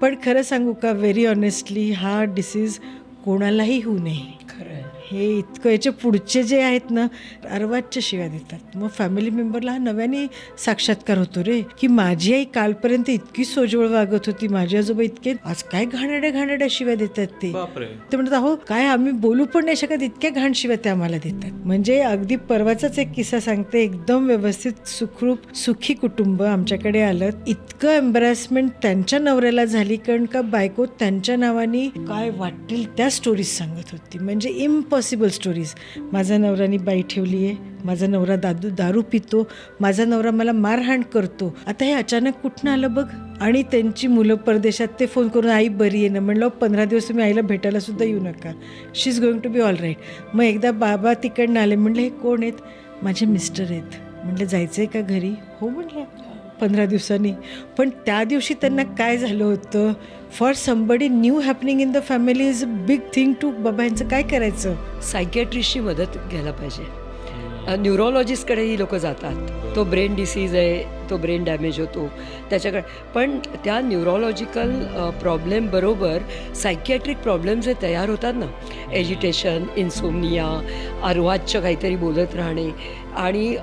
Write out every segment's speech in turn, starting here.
पण खरं सांगू का, व्हेरी ऑनेस्टली, हा डिसीज कोणालाही होऊ नये. खरं आहे. हे इतकं, याचे पुढचे जे आहेत ना, अर्वाच्य शिव्या देतात. मग फॅमिली मेंबरला हा नव्याने साक्षात्कार होतो रे, की माझी आई कालपर्यंत इतकी सोजवळ वागत होती, माझे आजोबा इतके, आज काय घाणेरड्या शिव्या देतात ते. ते म्हणतात, अहो काय आम्ही बोलू पण नाही शकत, इतक्या घाण शिव्या ते आम्हाला देतात. म्हणजे अगदी परवाचाच एक किस्सा सांगते. एकदम व्यवस्थित सुखरूप सुखी कुटुंब आमच्याकडे आलं. इतकं एम्बॅरेसमेंट त्यांच्या नवऱ्याला झाली, कारण का बायको त्यांच्या नावाने काय वाटेल त्या स्टोरीज सांगत होती. म्हणजे इम्पॉसिबल स्टोरीज. माझा नवरानी बाई ठेवली आहे, माझा नवरा दारू पितो, माझा नवरा मला मारहाण करतो. आता हे अचानक कुठनं आलं बघ. आणि त्यांची मुलं परदेशात, ते फोन करून आई बरी आहे ना. म्हणलं 15 दिवस तुम्ही आईला भेटायला सुद्धा येऊ नका, she is going to be all right. मग एकदा बाबा तिकडनं आले. म्हणलं हे कोण आहेत? माझे मिस्टर आहेत. म्हटलं जायचं आहे का घरी? हो म्हटलं 15 दिवसांनी. पण त्या दिवशी त्यांना काय झालं होतं, for somebody new happening in the family is a big thing to, बाबा यांचं काय करायचं. सायकॅट्रिस्टची मदत घ्यायला पाहिजे. न्यूरोलॉजिस्टकडे ही लोक जातात. तो ब्रेन डिसीज आहे, तो ब्रेन डॅमेज होतो त्याच्याकडे. पण त्या न्यूरोलॉजिकल प्रॉब्लेम बरोबर सायकॅट्रिक प्रॉब्लेम जे तयार होतात ना, एजिटेशन, इन्सोमनिया, अर्वाच्य काहीतरी बोलत राहणे आणि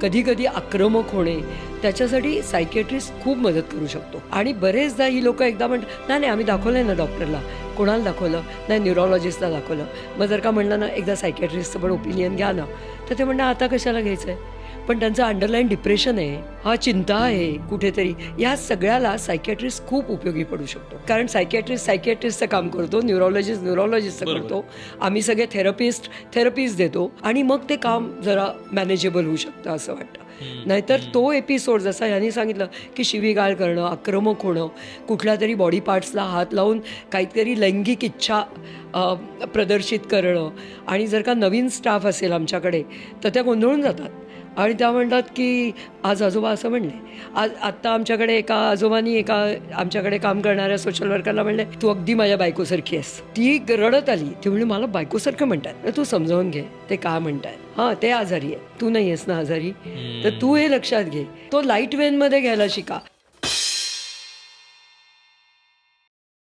कधी कधी आक्रमक होणे, त्याच्यासाठी सायकॅट्रिस्ट खूप मदत करू शकतो. आणि बरेचदा ही लोक एकदा म्हणतात, नाही आम्ही दाखवलं आहे ना डॉक्टरला. कोणाला दाखवलं? नाही, न्यूरोलॉजिस्टला दाखवलं. मग जर का म्हणलं ना एकदा सायकॅट्रिस्टचं पण ओपिनियन घ्या ना, तर ते म्हणणं आता कशाला घ्यायचं आहे. पण त्यांचं अंडरलाईन डिप्रेशन आहे, हा चिंता आहे कुठेतरी, या सगळ्याला सायकॅट्रिस्ट खूप उपयोगी पडू शकतो. कारण सायकॅट्रिस्टचं काम करतो, न्यूरोलॉजिस्टचं करतो, आम्ही सगळे थेरपिस्ट देतो, आणि मग ते काम जरा मॅनेजेबल होऊ शकतं असं वाटतं. नाहीतर तो एपिसोड जसा यांनी सांगितलं की शिवीगाळ करणं, आक्रमक होणं, कुठल्या तरी बॉडी पार्ट्सला हात लावून काहीतरी लैंगिक इच्छा प्रदर्शित करणं, आणि जर का नवीन स्टाफ असेल आमच्याकडे तर त्या गोंधळून जातात आणि त्या म्हणतात की आज आजोबा असं म्हणले. आत्ता आमच्याकडे एका आजोबांनी आमच्याकडे काम करणाऱ्या सोशल वर्करला म्हणले, तू अगदी माझ्या बायकोसारखी आहेस. ती रडत आली. ती म्हणली, मला बायकोसारखं म्हणतात. तू समजावून घे ते का म्हणतात. हां, ते आजारी आहे, तू नाही आहेस ना आजारी, तर तू हे लक्षात घे. तो लाईट वेनमध्ये घ्यायला शिका.